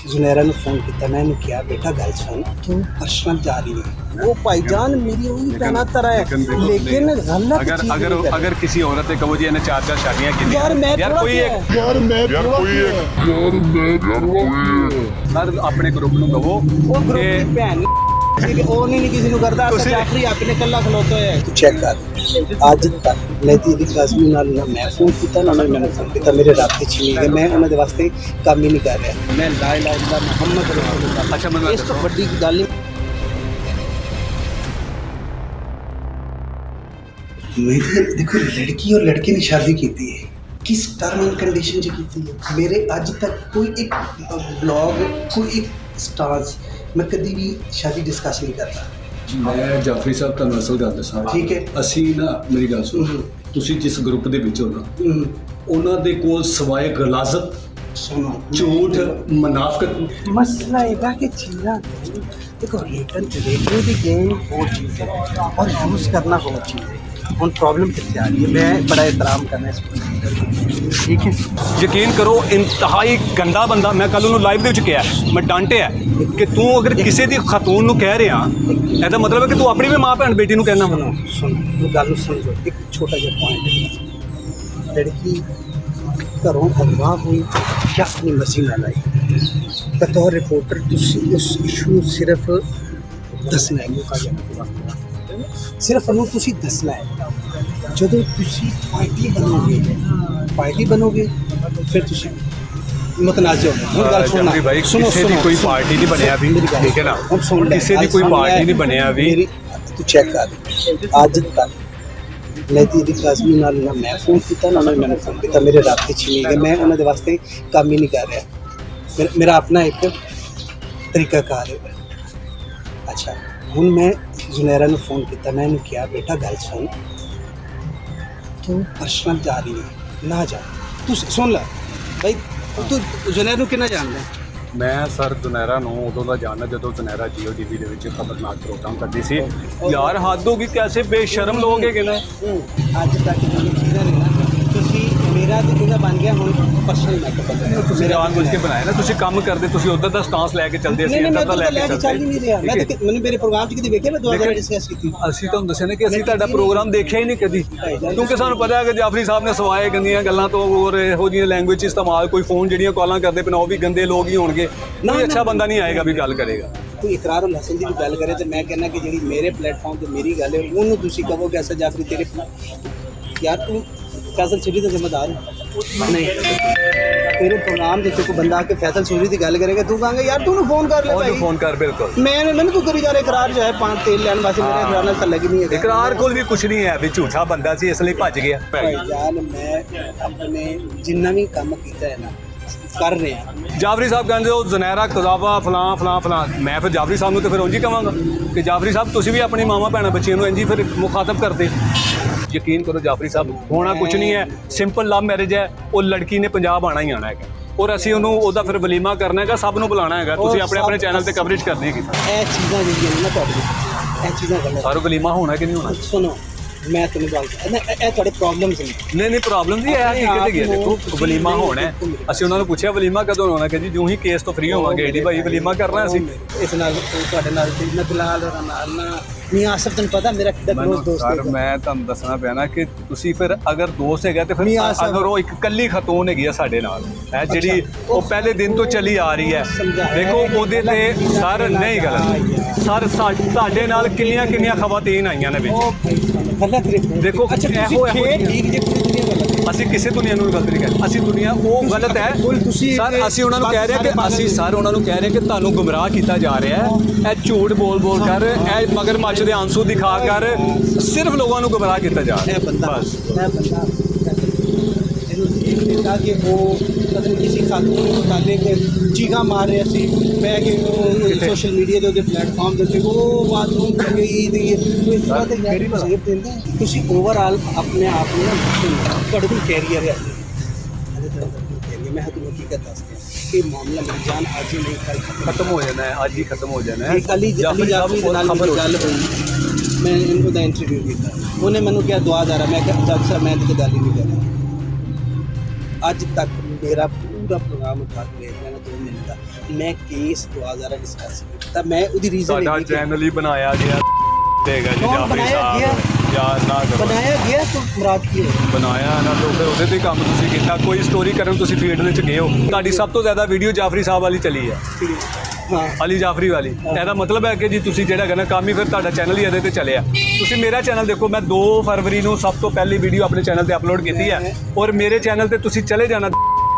जुनैरा ने फोन किया, मैंने किया बेटा गल सुन तू पर्सनल जा रही है वो भाईजान मेरी वही कहना तरह है लेकिन गलत अगर चीज़ अगर नहीं करनी। अगर किसी औरत ने कहो जी इन्हें 4 शादियां की यार मैं थोड़ा कोई क्या एक है? यार मैं थोड़ा क्या है? सर अपने ग्रुप ਨੂੰ ਕਹੋ ਉਹ ਗਰੁੱਪ ਕਿ ਦੀ ਭੈਣ ਨੀ ਉਹ ਨਹੀਂ ਕਿਸੇ ਨੂੰ ਕਰਦਾ ਤੁਸੀਂ- ਜਾਫਰੀ ਆਪਣੇ ਕੱਲਾ ਖਲੋਤਾ ਹੈ ਤੂੰ ਚੈੱਕ ਕਰ ਅੱਜ ਤੱਕ ਮੈਂ ਤੇਰੀ ਕਜ਼ਮੀ ਨਾਲ ਨਾ ਮੈਂ ਫੋਨ ਕੀਤਾ ਨਾ ਉਹਨਾਂ ਨੇ ਮੈਨੂੰ ਫੋਨ ਕੀਤਾ ਮੇਰੇ ਰਾਬਤੇ ਚ ਨਹੀਂ ਗਏ ਮੈਂ ਉਹਨਾਂ ਦੇ ਵਾਸਤੇ ਕੰਮ ਹੀ ਨਹੀਂ ਕਰ ਰਿਹਾ ਮੈਂ ਲਾ ਇਲਾਹਾ ਇਲਾ ਮੁਹੰਮਦ ਰਸੂਲullah ਅੱਛਾ ਮੈਨੂੰ ਇਸ ਤੋਂ ਵੱਡੀ ਗੱਲ मेरे देखो लड़की और लड़के ने शादी की थी किस टर्म एंड कंडीशन से की थी मेरे आज तक कोई एक ब्लॉग कोई एक स्टांस मैं कभी भी शादी डिस्कस नहीं करता ਮੈਂ ਜਾਫਰੀ ਸਾਹਿਬ ਤੁਹਾਨੂੰ ਅਸਲ ਗੱਲ ਦੱਸਾਂ ਠੀਕ ਹੈ। ਅਸੀਂ ਨਾ ਮੇਰੀ ਗੱਲ ਸੁਣੋ ਤੁਸੀਂ ਜਿਸ ਗਰੁੱਪ ਦੇ ਵਿੱਚ ਹੋ ਨਾ ਉਹਨਾਂ ਦੇ ਕੋਲ ਸਵਾਏ ਗਲਾਜ਼ਤ सुनो ਝੂਠ ਮਨਾਫਕਤ मसला है कि चीज़ा देखो रिटर्न रेडियो की गेम वो चीज़ है और यूज़ करना वो चीज़ है ਹੁਣ प्रॉब्लम कितने आ रही है मैं बड़ा एहतराम करना है ठीक है ਯਕੀਨ ਕਰੋ ਇੰਤਹਾਈ ਗੰਦਾ ਬੰਦਾ ਮੈਂ ਕੱਲ ਉਹਨੂੰ ਲਾਈਵ ਦੇ ਵਿੱਚ ਕਿਹਾ ਮੈਂ ਡਾਂਟਿਆ ਕਿ ਤੂੰ ਅਗਰ ਕਿਸੇ ਦੀ ਖਤੂਨ ਨੂੰ ਕਹਿ ਰਿਹਾ ਇਹਦਾ ਮਤਲਬ ਹੈ ਕਿ ਤੂੰ ਆਪਣੀ ਵੀ ਮਾਂ ਭੈਣ ਬੇਟੀ ਨੂੰ ਕਹਿਣਾ सुनो सुनो गल समझो एक छोटा जिहा पॉइंट लड़की घरों अगवा हुई या अपनी मर्जी नाल आई बतौर रिपोर्टर तुसी उस इशू ਨੂੰ सिर्फ दसना है मौका देना सिर्फ ਉਹਨੂੰ ਤੁਸੀਂ ਦੱਸਣਾ ਹੈ ਜਦੋਂ ਤੁਸੀਂ ਪਾਰਟੀ ਬਣੋਗੇ ਫਿਰ ਤੁਸੀਂ ਮਤਨਾਜ਼ੇ ਹੋਗੇ ਹੁਣ ਗੱਲ ਸੁਣਨਾ ਭਾਈ ਕਿਸੇ ਦੀ ਕੋਈ ਪਾਰਟੀ ਨਹੀਂ ਬਣਿਆ ਵੀ ਠੀਕ ਹੈ ਨਾ ਹੁਣ ਸੁਣ ਲੈ ਕਿਸੇ ਦੀ ਕੋਈ ਪਾਰਟੀ ਨਹੀਂ ਬਣਿਆ ਵੀ ਮੇਰੀ ਤੂੰ ਚੈੱਕ ਕਰ ਅੱਜ ਤੱਕ ਮੈਂ ਤੇਰੀ ਕਜ਼ਮੀ ਨਾਲ ਨਾ ਮੈਂ ਫੋਨ ਕੀਤਾ ਨਾ ਉਹਨਾਂ ਨੇ ਮੈਨੂੰ ਫੋਨ ਕੀਤਾ ਮੇਰੇ ਰਾਬਤੇ ਚ ਨਹੀਂ ਗਏ ਮੈਂ ਉਹਨਾਂ ਦੇ ਵਾਸਤੇ ਕੰਮ ਹੀ ਨਹੀਂ ਕਰ ਰਿਹਾ ਮੇਰਾ ਆਪਣਾ ਇੱਕ ਤਰੀਕਾਕਾਰ ਹੈ ਅੱਛਾ ਹੁਣ ਮੈਂ जुनैरा ने फोन किया मैंने किया बेटा गल सुन तू पर्सनल जा रही है ना जा तू सुन ला भाई तू जुनैरा ਨੂੰ ਕਿੰਨਾ ਜਾਣਦਾ ਮੈਂ ਸਰ ਜੁਨੈਰਾ ਨੂੰ ਉਦੋਂ ਦਾ ਜਾਣਦਾ ਜਦੋਂ ਜੁਨੈਰਾ ਜੀਓ ਟੀਵੀ ਦੇ ਵਿੱਚ ਖਤਰਨਾਕ ਪ੍ਰੋਗਰਾਮ ਕਰਦੀ ਸੀ ਯਾਰ ਹੱਦ ਹੋ ਗਈ ਕੈਸੇ ਬੇਸ਼ਰਮ ਲੋਕ ਹੈਗੇ ਨੇ ਅੱਜ ਤੱਕ ਜਿਹੜੀ ਚੀਜ਼ਾਂ ਨੇ ਨਾ ਤੁਸੀਂ ਮੇਰਾ ਤੇ ਜਿਹਦਾ ਬਣ ਗਿਆ ਹੁਣ ਪਰਸਨਲ ਮੈਟਰ ਤੁਸੀਂ ਜਾਣ ਬੁੱਝ ਕੇ ਬਣਾਇਆ ਨਾ ਤੁਸੀਂ ਕੰਮ ਕਰਦੇ ਤੁਸੀਂ ਉਧਰ ਦਾ ਸਟਾਂਸ ਲੈ ਕੇ ਚੱਲਦੇ ਨਹੀਂ ਅਸੀਂ ਮੈਂ ਇੱਧਰ ਦਾ ਤਾਂ ਲੈ ਲੈ ਕੇ ਕੇ ਚੱਲ ਹੀ ਨਹੀਂ ਰਿਹਾ ਚੱਲਦੇ ਮੈਂ ਤਾਂ ਮੈਨੂੰ ਮੇਰੇ ਪ੍ਰੋਗਰਾਮ 'ਚ ਕਿਤੇ ਵੇਖਿਆ ਮੈਂ 2000 ਡਿਸਕਸ ਕੀਤੀ ਅਸੀਂ ਤੁਹਾਨੂੰ ਦੱਸਿਆ ਨਾ ਕਿ ਅਸੀਂ ਤੁਹਾਡਾ ਪ੍ਰੋਗਰਾਮ ਦੇਖਿਆ ਹੀ ਨਹੀਂ ਕਦੀ ਕਿਉਂਕਿ ਸਾਨੂੰ ਪਤਾ ਹੈ ਕਿ ਜਾਫਰੀ ਸਾਹਿਬ ਨੇ ਸਵਾਏ ਗੰਦੀਆਂ ਗੱਲਾਂ ਤੋਂ ਹੋਰ ਇਹੋ ਜਿਹੀਆਂ ਲੈਂਗੁਏਜ ਇਸਤੇਮਾਲ ਕੋਈ ਫੋਨ ਜਿਹੜੀਆਂ ਕਾਲਾਂ ਕਰਦੇ ਪਏ ਉਹ ਵੀ ਗੰਦੇ ਲੋਕ ਹੀ ਹੋਣਗੇ ਕੋਈ ਅੱਛਾ ਬੰਦਾ ਨਹੀਂ ਆਏਗਾ ਵੀ ਗੱਲ ਕਰੇਗਾ ਕੋਈ ਇਕਰਾਰ ਉਲ ਹਸਨ ਦੀ ਵੀ ਗੱਲ ਕਰੇ ਤੇ ਮੈਂ ਕਹਿੰਦਾ ਕਿ ਜਿਹੜੀ ਮੇਰੇ ਪਲੇਟਫਾਰਮ ਤੇ ਮੇਰੀ ਗੱਲ ਹੈ ਉਹਨੂੰ ਤੁਸੀਂ ਕਹੋ ਕਿ ਐਸਾ ਜਾਫਰੀ ਤੇਰੇ ਯਾਰ ਤੂੰ ਫੈਸਲ ਸੂਰੀ ਦਾ ਜ਼ਿੰਮੇਦਾਰ ਨਹੀਂ ਤੇਰੇ ਪ੍ਰੋਗਰਾਮ ਦੇ ਕੋਈ ਬੰਦਾ ਆ ਕੇ ਫੈਸਲ ਸੂਰੀ ਦੀ ਗੱਲ ਕਰੇਗਾ ਤੂੰ ਕਹਾਂਗਾ ਯਾਰ ਤੂੰ ਉਹਨੂੰ ਫੋਨ ਕਰ ਲੈ ਉਹਨੂੰ ਭਾਈ ਫੋਨ ਕਰ ਬਿਲਕੁਲ ਮੈਨੂੰ ਤੂੰ ਕਰੀ ਜਾ ਰਿਹਾ ਇਕਰਾਰ ਜੋ ਹੈ 5 ਤੇਲ ਲੈਣ ਵਾਸਤੇ ਮੇਰੇ ਇਕਰਾਰ ਨਾਲ ਤਾਂ ਲੱਗੀ ਨਹੀਂ ਹੈ ਇਕਰਾਰ ਕੋਲ ਵੀ ਕੁਝ ਨਹੀਂ ਹੈ ਵੀ ਝੂਠਾ ਬੰਦਾ ਸੀ ਇਸ ਲਈ ਭੱਜ ਗਿਆ ਭਾਈ ਜਾਨ ਮੈਂ ਆਪਣੇ ਜਿੰਨਾ ਵੀ ਕੰਮ ਕੀਤਾ ਹੈ ਨਾ ਕਰ ਰਿਹਾ ਜਾਫਰੀ ਸਾਹਿਬ ਕਹਿੰਦੇ ਉਹ ਜ਼ਨੈਰਾ ਕਜ਼ਾਵਾ ਫਲਾਂ ਮੈਂ ਫਿਰ ਜਾਫਰੀ ਸਾਹਿਬ ਨੂੰ ਤੇ ਫਿਰ ਉਂਝ ਹੀ ਕਹਾਂਗਾ ਕਿ ਜਾਫਰੀ ਸਾਹਿਬ ਤੁਸੀਂ ਵੀ ਆਪਣੀ ਮਾਵਾਂ ਭੈਣਾਂ ਬੱਚਿਆਂ ਨੂੰ ਇੰਝ ਹੀ ਫਿਰ ਮੁਖਾਤਬ ਕਰਦੇ ਯਕੀਨ ਕਰੋ ਜਾਫਰੀ ਸਾਹਿਬ ਹੋਣਾ ਕੁਝ ਨਹੀਂ ਹੈ ਸਿੰਪਲ ਲਵ ਮੈਰਿਜ ਹੈ ਉਹ ਲੜਕੀ ਨੇ ਪੰਜਾਬ ਆਣਾ ਹੀ ਆਣਾ ਹੈਗਾ ਔਰ ਅਸੀਂ ਉਹਨੂੰ ਉਹਦਾ ਫਿਰ ਵਲੀਮਾ ਕਰਨਾ ਹੈਗਾ ਸਭ ਨੂੰ ਬੁਲਾਉਣਾ ਹੈਗਾ ਤੁਸੀਂ ਆਪਣੇ ਚੈਨਲ ਤੇ ਕਵਰੇਜ ਕਰਨੀ ਹੈਗੀ ਇਹ ਚੀਜ਼ਾਂ ਜਿਹੜੀਆਂ ਨੇ ਨਾ ਤੁਹਾਡੀ ਇਹ ਚੀਜ਼ਾਂ ਗਲਤ ਸਾਰਾ ਵਲੀਮਾ ਹੋਣਾ ਕਿ ਨਹੀਂ ਹੋਣਾ ਸੁਣੋ ਮੈਂ ਤੁਹਾਨੂੰ ਗੱਲ ਇਹ ਤੁਹਾਡੇ ਪ੍ਰੋਬਲਮਸ ਨੇ ਨਹੀਂ ਪ੍ਰੋਬਲਮ ਜੀ ਇਹ ਹਕੀਕਤ ਹੈਗੀ ਹੈ ਦੇਖੋ ਵਲੀਮਾ ਹੋਣਾ ਹੈ ਅਸੀਂ ਉਹਨਾਂ ਨੂੰ ਪੁੱਛਿਆ ਵਲੀਮਾ ਕਦੋਂ ਹੋਣਾ ਕਿ ਜੀ ਜਿਉਂ ਹੀ ਕੇਸ ਤੋਂ ਫ੍ਰੀ ਹੋਵਾਂਗੇ ਏਡੀ ਭਾਈ ਵਲੀਮਾ ਕਰਨਾ ਅਸੀਂ ਇਸ ਨਾਲ ਤੁਹਾਡੇ ਨਾਲ ਨਾ ਬਿਲਾਲ ਹੋਰਾਂ ਨਾਲ ਨਾ ਮੀਆਂ ਆਸਫ ਤੁਹਾਨੂੰ ਪਤਾ ਮੇਰਾ ਕਿੱਡਾ ਕਲੋਜ਼ ਦੋਸਤ ਸਰ ਹੈ ਮੈਂ ਤੁਹਾਨੂੰ ਦੱਸਣਾ ਪਿਆ ਨਾ ਕਿ ਤੁਸੀਂ ਫਿਰ ਅਗਰ ਦੋਸਤ ਹੈਗਾ ਤੇ ਫਿਰ ਅਗਰ ਉਹ ਇੱਕ ਕੱਲੀ ਖਤੂਨ ਹੈਗੀ ਆ ਸਾਡੇ ਨਾਲ ਹੈ ਜਿਹੜੀ ਉਹ ਪਹਿਲੇ ਦਿਨ ਤੋਂ ਚੱਲੀ ਆ ਰਹੀ ਹੈ ਦੇਖੋ ਉਹਦੇ ਤੇ ਸਰ ਨਹੀਂ ਗਲਤ ਸਰ ਸਾਡੇ ਨਾਲ ਕਿੰਨੀਆਂ ਖਵਾਤੀਨ ਆਈਆਂ ਨੇ ਵਿੱਚ ਦੇਖੋ ਇਹੋ ਅਸੀਂ ਕਿਸੇ ਦੁਨੀਆ ਨੂੰ ਗਲਤ ਨਹੀਂ ਕਹਿੰਦੇ ਅਸੀਂ ਦੁਨੀਆ ਉਹ ਗਲਤ ਹੈ ਸਰ ਅਸੀਂ ਉਹਨਾਂ ਨੂੰ ਕਹਿ ਰਹੇ ਕਿ ਅਸੀਂ ਸਰ ਉਹਨਾਂ ਨੂੰ ਕਹਿ ਰਹੇ ਕਿ ਤੁਹਾਨੂੰ ਗੁੰਮਰਾਹ ਕੀਤਾ ਜਾ ਰਿਹਾ ਹੈ ਇਹ ਝੂਠ ਬੋਲ ਕਰ ਇਹ ਮਗਰਮੱਛ ਦੇ ਆਂਸੂ ਦਿਖਾ ਕਰ ਸਿਰਫ ਲੋਕਾਂ ਨੂੰ ਗੁੰਮਰਾਹ ਕੀਤਾ ਜਾ ਰਿਹਾ ਹੈ ਬਸ कि वो किसी खातून के मुतालिक चीखा मार रहे सी मैं कि सोशल मीडिया के प्लेटफॉर्म के वो बाथरूम कर गई तुसी ओवरऑल अपने आप में ਤੁਹਾਡੇ ਕੋਲ ਕੈਰੀਅਰ ਹੈ ਮੈਂ ਤੁਹਾਨੂੰ ਹਕੀਕਤ ਦੱਸਦਾ ਕਿ ਮਾਮਲਾ ਮੇਰੀ ਜਾਨ ਅੱਜ ਹੀ ਨਹੀਂ ਖਤਮ ਹੋ ਜਾਣਾ ਹੈ ਅੱਜ ਹੀ ਖਤਮ ਹੋ ਜਾਣਾ ਹੈ ਅਲੀ ਜਾਫਰੀ ਦੇ ਨਾਲ ਮੇਰੀ ਗੱਲ ਹੋਈ ਮੈਂ ਇਹਨੂੰ ਦਾ ਇੰਟਰਵਿਊ ਕੀਤਾ ਉਹਨੇ ਮੈਨੂੰ ਕਿਹਾ ਦੁਆ ਜਾ ਰਿਹਾ ਮੈਂ ਕਿਹਾ ਜੱਜ ਸਾਹਿਬ ਮੈਂ ਤੇ ਗੱਲ ਹੀ ਨਹੀਂ ਕਰ ਰਿਹਾ ਅੱਜ ਤੱਕ ਮੇਰਾ ਪੂਰਾ ਪ੍ਰੋਗਰਾਮ ਉਠਾ ਕੇ ਮੈंने 2 ਮਹੀਨੇ ਦਾ ਮੈਂ ਕੇਸ ਦਵਾ ਜ਼ਰਾ ਡਿਸਕਸ ਕੀਤਾ ਮੈਂ ਉਹਦੀ ਰੀਜ਼ਨ ਸਾਡਾ ਚੈਨਲ ਹੀ ਬਣਾਇਆ ਗਿਆ ਦੇਗਾ ਜੀ ਕੌਣ ਜਾਫਰੀ ਬਣਾਇਆ ਸਾਹਿਬ ਗਿਆ? ਯਾਰ ਨਾ ਕਰੋ ਬਣਾਇਆ ਗਿਆ ਤਾਂ ਮੁਰਾਦ ਕੀ ਹੈ? ਬਣਾਇਆ ਨਾ ਲੋ ਫਿਰ ਉਹਦੇ ਤੇ ਕੰਮ ਤੁਸੀਂ ਕੀਤਾ ਕੋਈ ਸਟੋਰੀ ਕਰਨ ਤੁਸੀਂ ਫੀਲਡ ਵਿੱਚ ਗਏ ਹੋ ਤੁਹਾਡੀ ਸਭ ਤੋਂ ਜ਼ਿਆਦਾ ਵੀਡੀਓ ਜਾਫਰੀ ਸਾਹਿਬ ਵਾਲੀ ਚੱਲੀ ਹੈ ਹਾਂ ਅਲੀ ਜਾਫਰੀ ਵਾਲੀ ਇਹਦਾ ਮਤਲਬ ਹੈ ਕਿ ਜੀ ਤੁਸੀਂ ਜਿਹੜਾ ਹੈਗਾ ਨਾ ਕੰਮ ਹੀ ਫਿਰ ਤੁਹਾਡਾ ਚੈਨਲ ਹੀ ਇਹਦੇ ਤੇ ਚੱਲਿਆ ਤੁਸੀਂ ਮੇਰਾ ਚੈਨਲ ਦੇਖੋ ਮੈਂ 2 ਫਰਵਰੀ ਨੂੰ ਸਭ ਤੋਂ ਪਹਿਲੀ ਵੀਡੀਓ ਆਪਣੇ ਚੈਨਲ ਤੇ ਅਪਲੋਡ ਕੀਤੀ ਹੈ ਔਰ ਮੇਰੇ ਚੈਨਲ ਤੇ ਤੁਸੀਂ ਚਲੇ ਜਾਣਾ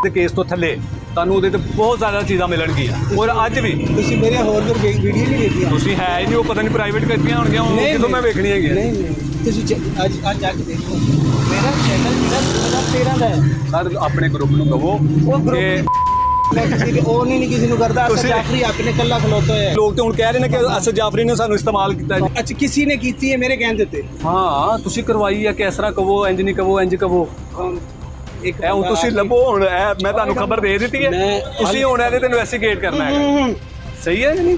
ਦੇ ਕੇਸ ਤੋਂ ਥੱਲੇ ਤੁਹਾਨੂੰ ਉਹਦੇ ਤੇ ਬਹੁਤ ਜ਼ਿਆਦਾ ਚੀਜ਼ਾਂ ਮਿਲਣਗੀਆਂ ਔਰ ਅੱਜ ਵੀ ਤੁਸੀਂ ਮੇਰੇ ਹੋਰ ਵੀਡੀਓ ਨਹੀਂ ਵੇਖੀਆਂ? ਤੁਸੀਂ ਹੈ ਹੀ ਨਹੀਂ ਉਹ ਪਤਾ ਨਹੀਂ ਪ੍ਰਾਈਵੇਟ ਕਰਤੀਆਂ ਹੋਣਗੀਆਂ ਉਹ ਕਿਦੋਂ ਮੈਂ ਵੇਖਣੀ ਹੈਗੀ ਨਹੀਂ ਨਹੀਂ ਤੁਸੀਂ ਅੱਜ ਜਾ ਕੇ ਦੇਖੋ ਮੇਰਾ ਚੈਨਲ ਜਿਹੜਾ 13 ਦਾ ਹੈ ਸਰ ਆਪਣੇ ਗਰੁੱਪ ਨੂੰ ਕਹੋ ਉਹ ਕਿ ਮੈਂ ਕਿਸੇ ਉਹ ਨਹੀਂ ਕਿਸੇ ਨੂੰ ਕਰਦਾ ਅਸਲ ਜਾਫਰੀ ਆਪਣੇ ਕੱਲਾ ਖਲੋਤਾ ਹੈ ਲੋਕ ਤੇ ਹੁਣ ਕਹਿ ਰਹੇ ਨੇ ਕਿ ਅਸਲ ਜਾਫਰੀ ਨੇ ਸਾਨੂੰ ਇਸਤੇਮਾਲ ਕੀਤਾ ਜੀ ਅੱਛਾ ਕਿਸੇ ਨੇ ਕੀਤੀ ਹੈ ਮੇਰੇ ਕਹਿਣ ਦੇ ਉੱਤੇ ਹਾਂ ਤੁਸੀਂ ਕਰਵਾਈ ਹੈ ਕਿ ਇਸ ਤਰ੍ਹਾਂ ਕਹੋ ਇੰਜ ਨਹੀਂ ਕਹੋ ਇੰਜ ਕਹੋ ਇੱਕ ਇਹ ਹੁਣ ਤੁਸੀਂ ਲੱਭੋ ਹੁਣ ਇਹ ਮੈਂ ਤੁਹਾਨੂੰ ਖਬਰ ਦੇ ਦਿੱਤੀ ਹੈ ਤੁਸੀਂ ਹੁਣ ਇਹਦੇ ਤੇ ਇਨਵੈਸਟੀਗੇਟ ਕਰਨਾ ਹੈ ਸਹੀ ਹੈ ਜਾਂ ਨਹੀਂ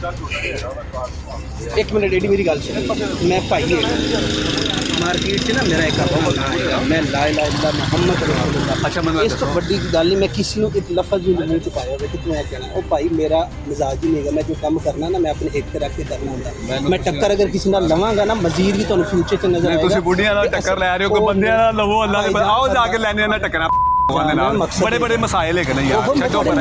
ਇੱਕ ਮਿੰਟ ਐਡੀ ਮੇਰੀ ਗੱਲ ਸੁਣੋ ਮੈਂ ਭਾਈ ਮਾਰਕੀਟ 'ਚ ਨਾ ਮੇਰਾ ਇੱਕ ਆਪਣਾ ਨਾਂ ਹੈਗਾ ਮੈਂ ਲਾ ਇਲਾਹਾ ਇਲਾ ਮੁਹੰਮਦ ਰਸੂਲੁल्लाह ਅੱਛਾ ਮੈਨੂੰ ਇਸ ਤੋਂ ਵੱਡੀ ਗੱਲ ਨਹੀਂ ਮੈਂ ਕਿਸੇ ਨੂੰ ਇੱਕ ਲਫ਼ਜ਼ ਵੀ ਨਹੀਂ ਚੁਕਾਇਆ ਹੋਵੇ ਕਿ ਤੂੰ ਇਹ ਕਹਿਣਾ ਉਹ ਭਾਈ ਮੇਰਾ ਮਿਜ਼ਾਜ ਹੀ ਨਹੀਂ ਹੈਗਾ ਮੈਂ ਜੋ ਕੰਮ ਕਰਨਾ ਨਾ ਮੈਂ ਆਪਣੇ ਇੱਕ ਤੇ ਰੱਖ ਕੇ ਕਰਨਾ ਹੁੰਦਾ ਮੈਂ ਟੱਕਰ ਅਗਰ ਕਿਸੇ ਨਾਲ ਲਵਾਂਗਾ ਨਾ ਮਜ਼ੀਦ ਵੀ ਤੁਹਾਨੂੰ ਫਿਊਚਰ 'ਚ ਨਜ਼ਰ ਆਏਗਾ ਤੁਸੀਂ ਬੁੱਢੀਆਂ ਨਾਲ ਟੱਕਰ ਲੈ ਰਹੇ ਹੋ ਕਿ ਬੰਦਿਆਂ ਨਾਲ ਲਵੋ ਅੱਲਾ ਦੇ ਆਓ ਜਾ ਕੇ ਲੈਣੇ ਨਾਲ ਟੱਕਰਾਂ ਦੇ ਨਾਲ ਬੜੇ ਬੜੇ ਮਸਾਇਲ ਹੈਗੇ ਨੇ ਯਾਰ ਛੱਡੋ ਪਰ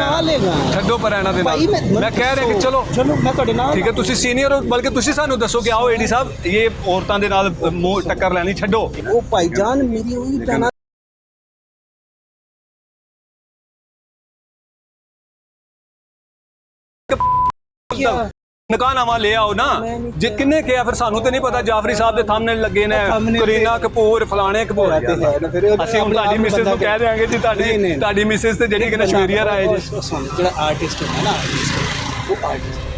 ਛੱਡੋ ਪਰ ਇਹਨਾਂ ਦੇ ਨਾਲ ਮੈਂ ਕਹਿ ਰਿਹਾ ਕਿ ਚਲੋ ਮੈਂ ਤੁਹਾਡੇ ਨਾਲ ਠੀਕ ਹੈ ਤੁਸੀਂ ਸੀਨੀਅਰ ਹੋ ਬਲਕਿ ਤੁਸੀਂ ਸਾਨੂੰ ਦੱਸੋ ਕਿ ਆਓ ਏਡੀ ਸਾਹਿਬ ਇਹ ਔਰਤਾਂ ਦੇ ਨਾਲ ਮੂੰਹ ਟੱਕਰ ਲੈਣੀ ਛੱਡੋ ਉਹ ਭਾਈਜਾਨ ਮੇਰੀ ਉਹੀ ਕਹਿਣਾ ਨਕਾਨਾਮਾ ਲੈ ਆਓ ਨਾ ਜੇ ਕਿੰਨੇ ਕਿਹਾ ਫਿਰ ਸਾਨੂੰ ਤੇ ਨਹੀਂ ਪਤਾ ਜਾਫਰੀ ਸਾਹਿਬ ਦੇ ਸਾਹਮਣੇ ਲੱਗੇ ਨੇ ਕਰੀਨਾ ਕਪੂਰ ਫਲਾਣੇ ਕਪੂਰ ਅਸੀਂ ਹੁਣ ਤੁਹਾਡੀ ਮਿਸਿਸ ਨੂੰ ਕਹਿ ਦਿਆਂਗੇ ਜੀ ਤੁਹਾਡੀ ਮਿਸਿਸ ਤੇ ਜਿਹੜੀ ਕਿ ਨਸ਼ਵੀਰੀਆ ਰਾਏ ਜੀ ਜਿਹੜਾ ਆਰਟਿਸਟ ਹੈ ਨਾ ਉਹ ਆਰਟਿਸਟ